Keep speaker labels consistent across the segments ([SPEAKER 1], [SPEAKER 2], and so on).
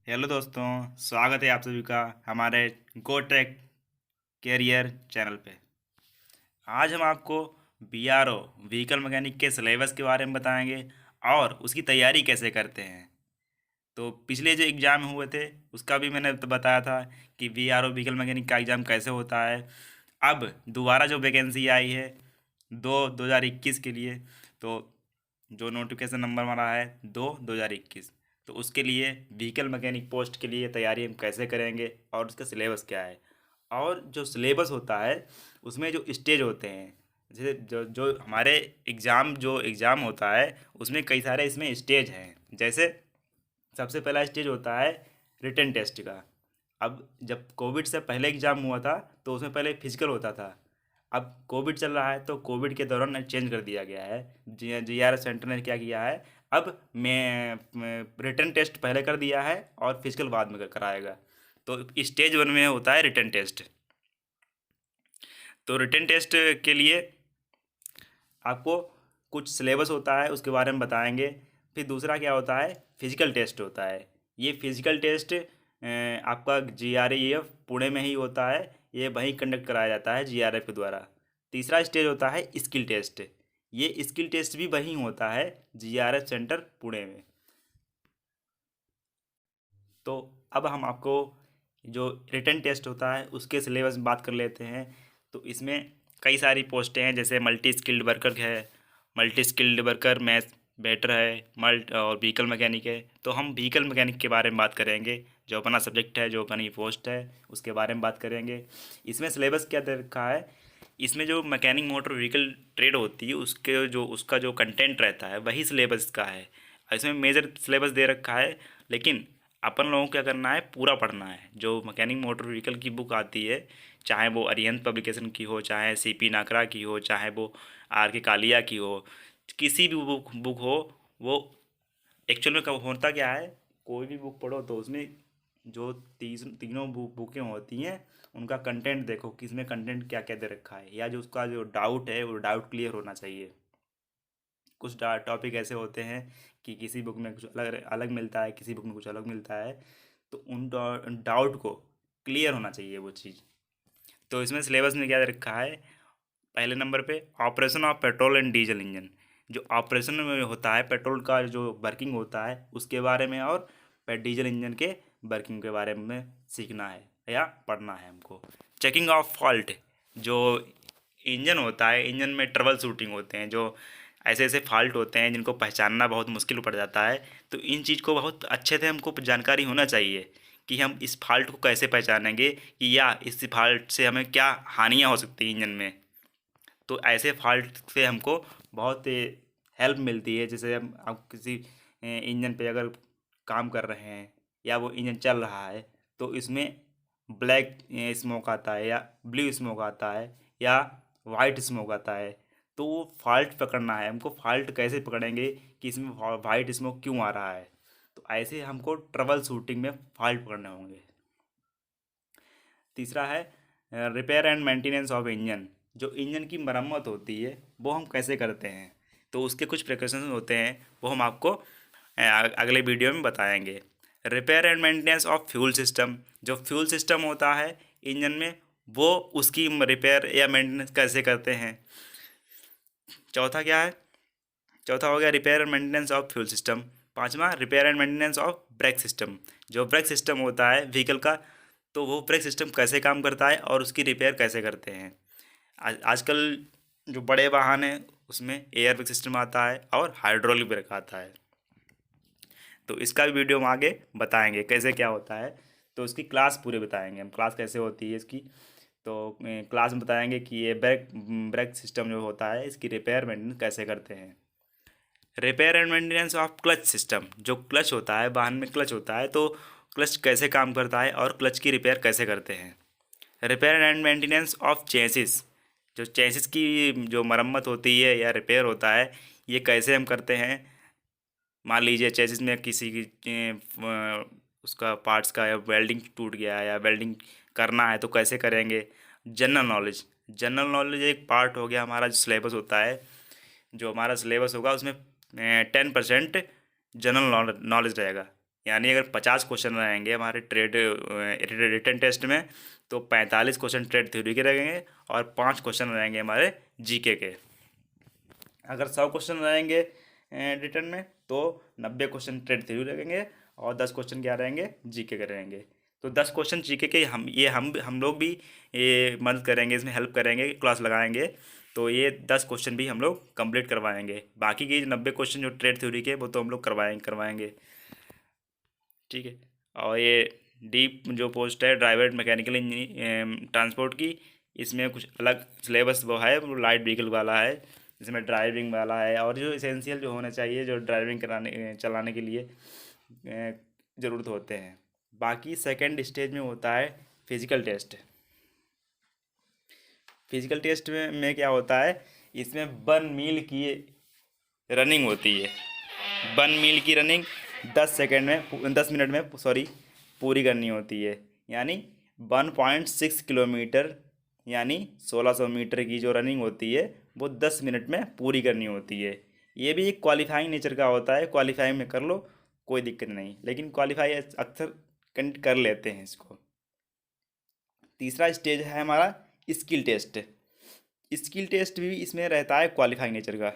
[SPEAKER 1] Hello दोस्तों। स्वागत है आप सभी का हमारे गोटेक कैरियर चैनल पे। आज हम आपको बीआरओ व्हीकल मैकेनिक के सिलेबस के बारे में बताएंगे और उसकी तैयारी कैसे करते हैं। तो पिछले जो एग्ज़ाम हुए थे उसका भी मैंने तो बताया था कि बीआरओ व्हीकल मैकेनिक का एग्ज़ाम कैसे होता है। अब दोबारा जो वैकेंसी आई है 2021 के लिए, तो जो नोटिफिकेशन नंबर हमारा है 2021, तो उसके लिए व्हीकल मैकेनिक पोस्ट के लिए तैयारी हम कैसे करेंगे और उसका सिलेबस क्या है। और जो सिलेबस होता है उसमें जो स्टेज होते हैं, जैसे जो जो हमारे एग्ज़ाम होता है उसमें कई सारे इसमें स्टेज हैं। जैसे सबसे पहला स्टेज होता है रिटन टेस्ट का। अब जब कोविड से पहले एग्ज़ाम हुआ था तो उसमें पहले फिजिकल होता था। अब कोविड चल रहा है तो कोविड के दौरान चेंज कर दिया गया है। जीआरएफ सेंटर ने क्या किया है, अब मैं रिटन टेस्ट पहले कर दिया है और फिजिकल बाद में कराएगा। तो स्टेज वन में होता है रिटन टेस्ट। तो रिटन टेस्ट के लिए आपको कुछ सिलेबस होता है उसके बारे में बताएंगे। फिर दूसरा क्या होता है, फिजिकल टेस्ट होता है। ये फिजिकल टेस्ट आपका जीआरईएफ पुणे में ही होता है। ये वहीं कंडक्ट कराया जाता है जीआरएफ के द्वारा। तीसरा स्टेज होता है स्किल टेस्ट। ये स्किल टेस्ट भी वहीं होता है जीआरएफ सेंटर पुणे में। तो अब हम आपको जो रिटन टेस्ट होता है उसके सिलेबस में बात कर लेते हैं। तो इसमें कई सारी पोस्टें हैं, जैसे मल्टी स्किल्ड वर्कर है, multi skilled worker math better है, मल्ट और व्हीकल मैकेनिक है। तो हम व्हीकल मैकेनिक के बारे में बात करेंगे, जो अपना सब्जेक्ट है, जो अपनी पोस्ट है, उसके बारे में बात करेंगे। इसमें सिलेबस क्या दे रखा है, इसमें जो मैकेनिक मोटर व्हीकल ट्रेड होती है उसके जो उसका जो कंटेंट रहता है वही सिलेबस का है। इसमें मेजर सिलेबस दे रखा है, लेकिन अपन लोगों को क्या करना है, पूरा पढ़ना है। जो मैकेनिक मोटर व्हीकल की बुक आती है, चाहे वो अरिहंत पब्लिकेशन की हो, चाहे सीपी नाकरा की हो, चाहे वो आर के कालिया की हो, किसी भी बुक हो, वो एक्चुअल में कब होता क्या है, कोई भी बुक पढ़ो तो उसमें जो तीनों बुकें होती हैं उनका कंटेंट देखो कि इसमें कंटेंट क्या क्या दे रखा है, या जो उसका जो डाउट है वो डाउट क्लियर होना चाहिए। कुछ टॉपिक ऐसे होते हैं कि किसी बुक में कुछ अलग अलग मिलता है, किसी बुक में कुछ अलग मिलता है। तो उन डाउट को क्लियर होना चाहिए वो चीज़। तो इसमें सिलेबस में क्या दे रखा है, पहले नंबर पे operation of petrol and diesel engine. जो ऑपरेशन में होता है पेट्रोल का जो वर्किंग होता है उसके बारे में, और डीजल इंजन के वर्किंग के बारे में सीखना है या पढ़ना है हमको। चेकिंग ऑफ फॉल्ट, जो इंजन होता है, इंजन में ट्रबल शूटिंग होते हैं, जो ऐसे ऐसे फॉल्ट होते हैं जिनको पहचानना बहुत मुश्किल पड़ जाता है। तो इन चीज़ को बहुत अच्छे से हमको जानकारी होना चाहिए कि हम इस फॉल्ट को कैसे पहचानेंगे, कि या इस फॉल्ट से हमें क्या हानियाँ हो सकती हैं इंजन में। तो ऐसे फॉल्ट से हमको बहुत हेल्प मिलती है। जैसे हम आप किसी इंजन पे अगर काम कर रहे हैं या वो इंजन चल रहा है तो इसमें ब्लैक स्मोक आता है या ब्लू स्मोक आता है या वाइट स्मोक आता है, तो वो फॉल्ट पकड़ना है हमको। फॉल्ट कैसे पकड़ेंगे कि इसमें वाइट स्मोक क्यों आ रहा है, तो ऐसे हमको ट्रबल शूटिंग में फॉल्ट पकड़ने होंगे। तीसरा है repair and maintenance of engine. जो इंजन की मरम्मत होती है वो हम कैसे करते हैं, तो उसके कुछ प्रिकॉशंस होते हैं, वो हम आपको अगले वीडियो में बताएंगे। Repair and maintenance of fuel system. जो फ्यूल सिस्टम होता है इंजन में, वो उसकी रिपेयर या मेंटेनेंस कैसे करते हैं। चौथा क्या है, चौथा हो गया repair and maintenance of fuel system. पांचवा repair and maintenance of brake system. जो ब्रेक सिस्टम होता है व्हीकल का, तो वो ब्रेक सिस्टम कैसे काम करता है और उसकी रिपेयर कैसे करते हैं। आजकल जो बड़े वाहन हैं उसमें एयर ब्रेक सिस्टम आता है और हाइड्रोलिक ब्रेक आता है। तो इसका भी वीडियो हम आगे बताएंगे कैसे क्या होता है। तो उसकी क्लास पूरे बताएंगे हम, क्लास कैसे होती है इसकी। तो क्लास में बताएंगे कि ये ब्रेक ब्रेक सिस्टम जो होता है इसकी रिपेयर मेंटेनेंस कैसे करते हैं। Repair and maintenance of clutch system. जो क्लच होता है, वाहन में क्लच होता है, तो क्लच कैसे काम करता है और क्लच की रिपेयर कैसे करते हैं। Repair and maintenance of chassis. जो चेसिस की जो मरम्मत होती है या रिपेयर होता है, ये कैसे हम करते हैं। मान लीजिए चेसिस में किसी की उसका पार्ट्स का या वेल्डिंग टूट गया है या वेल्डिंग करना है तो कैसे करेंगे। General knowledge. जनरल नॉलेज एक पार्ट हो गया हमारा, जो सिलेबस होता है, जो हमारा सिलेबस होगा उसमें 10% जनरल नॉलेज रहेगा। यानी अगर 50 क्वेश्चन रहेंगे हमारे ट्रेड रिटन टेस्ट में, तो 45 क्वेश्चन ट्रेड थ्योरी के रहेंगे और 5 क्वेश्चन रहेंगे हमारे जीके के। अगर 100 क्वेश्चन रहेंगे रिटर्न में, तो 90 क्वेश्चन ट्रेड थ्योरी रहेंगे और 10 क्वेश्चन क्या रहेंगे, जीके के रहेंगे। तो 10 क्वेश्चन जीके के हम लोग भी ये मदद करेंगे, इसमें हेल्प करेंगे, क्लास लगाएंगे। तो ये 10 क्वेश्चन भी हम लोग कंप्लीट करवाएंगे। बाकी के 90 क्वेश्चन जो ट्रेड थ्योरी के, वो तो हम लोग करवाएंगे। ठीक है। और ये डीप जो पोस्ट है ड्राइवर मैकेनिकल इंजीनियर ट्रांसपोर्ट की, इसमें कुछ अलग सिलेबस वो है, वो लाइट व्हीकल वाला है, जिसमें ड्राइविंग वाला है और जो इसेंशियल जो होना चाहिए, जो ड्राइविंग चलाने के लिए ज़रूरत होते हैं। बाकी सेकंड स्टेज में होता है फिजिकल टेस्ट। फिजिकल टेस्ट में क्या होता है, इसमें 1 मील की रनिंग होती है। 1 मील की रनिंग 10 मिनट में पूरी करनी होती है। यानी 1.6 किलोमीटर यानी 1600 मीटर की जो रनिंग होती है, वो 10 मिनट में पूरी करनी होती है। ये भी एक क्वालिफाइंग नेचर का होता है, क्वालिफाई में कर लो कोई दिक्कत नहीं, लेकिन क्वालिफाई अक्सर कर लेते हैं इसको। तीसरा स्टेज है हमारा स्किल टेस्ट। स्किल टेस्ट भी इसमें रहता है क्वालिफाइंग नेचर का।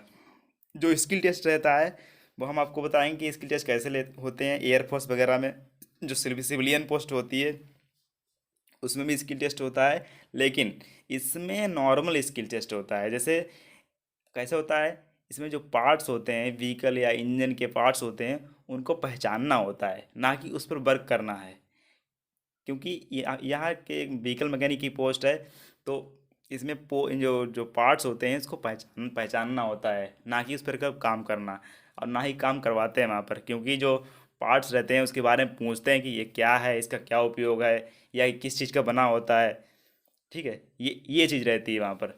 [SPEAKER 1] जो स्किल टेस्ट रहता है वो हम आपको बताएंगे कि स्किल टेस्ट कैसे होते हैं। एयरफोर्स वगैरह में जो सिविलियन पोस्ट होती है, उसमें भी स्किल टेस्ट होता है, लेकिन इसमें नॉर्मल स्किल टेस्ट होता है। जैसे कैसे होता है, इसमें जो पार्ट्स होते हैं व्हीकल या इंजन के पार्ट्स होते हैं, उनको पहचानना होता है, ना कि उस पर वर्क करना है। क्योंकि यहाँ के व्हीकल मैकेनिक की पोस्ट है, तो इसमें जो जो पार्ट्स होते हैं इसको पहचानना होता है, ना कि उस पर काम करना। और ना ही काम करवाते हैं वहाँ पर, क्योंकि जो पार्ट्स रहते हैं उसके बारे में पूछते हैं कि ये क्या है, इसका क्या उपयोग है, या किस चीज़ का बना होता है। ठीक है, ये चीज़ रहती है वहाँ पर।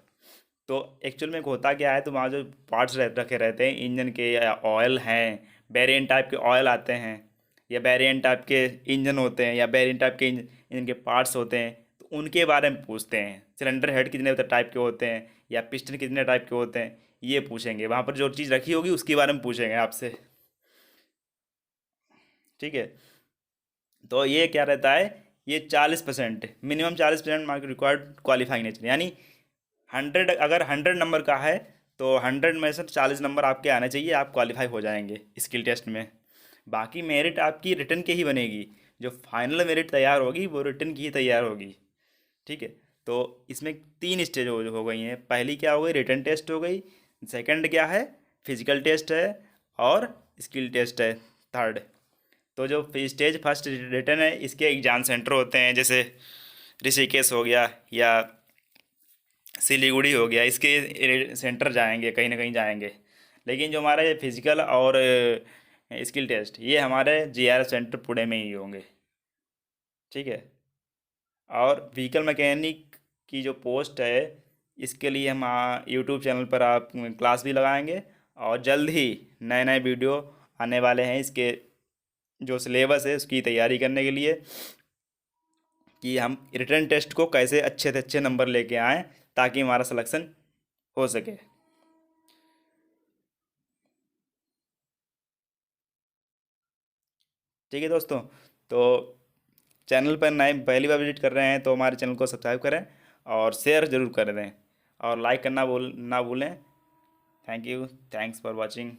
[SPEAKER 1] तो एक्चुअल में होता क्या है, तो वहाँ जो पार्ट्स रखे रहते हैं इंजन के, या ऑयल हैं, वेरिएंट टाइप के ऑयल आते हैं, या वेरिएंट टाइप के इंजन होते हैं, या वेरिएंट टाइप के इंजन के पार्ट्स होते हैं, तो उनके बारे में पूछते हैं। सिलेंडर हेड कितने टाइप के होते हैं, या पिस्टन कितने टाइप के होते हैं, ये पूछेंगे। वहाँ पर जो चीज़ रखी होगी उसके बारे में पूछेंगे आपसे। ठीक है। तो ये क्या रहता है, ये 40% minimum 40% mark required qualifying nature. यानी 100, अगर 100 नंबर का है तो 100 में से 40 नंबर आपके आने चाहिए, आप क्वालिफाई हो जाएंगे स्किल टेस्ट में। बाकी मेरिट आपकी रिटर्न की ही बनेगी। जो फाइनल मेरिट तैयार होगी वो रिटर्न की ही तैयार होगी। ठीक है। तो इसमें 3 स्टेज हो गई हैं। पहली क्या हो गई, रिटर्न टेस्ट हो गई। सेकंड क्या है, फिजिकल टेस्ट है। और स्किल टेस्ट है थर्ड। तो जो स्टेज फर्स्ट रिटर्न है, इसके एग्ज़ाम सेंटर होते हैं, जैसे ऋषिकेश हो गया या सिलीगुड़ी हो गया, इसके सेंटर जाएंगे, कहीं ना कहीं जाएंगे। लेकिन जो हमारे फिजिकल और स्किल टेस्ट, ये हमारे जीआरएफ सेंटर पुणे में ही होंगे। ठीक है। और व्हीकल मैकेनिक की जो पोस्ट है, इसके लिए हम यूट्यूब चैनल पर आप क्लास भी लगाएंगे, और जल्द ही नए नए वीडियो आने वाले हैं इसके जो सिलेबस है उसकी तैयारी करने के लिए, कि हम रिटर्न टेस्ट को कैसे अच्छे से अच्छे नंबर लेके आएँ, ताकि हमारा सिलेक्शन हो सके। ठीक है दोस्तों। तो चैनल पर नए पहली बार विजिट कर रहे हैं तो हमारे चैनल को सब्सक्राइब करें और शेयर ज़रूर कर दें, और लाइक करना ना भूलें। Thank you, thanks for watching.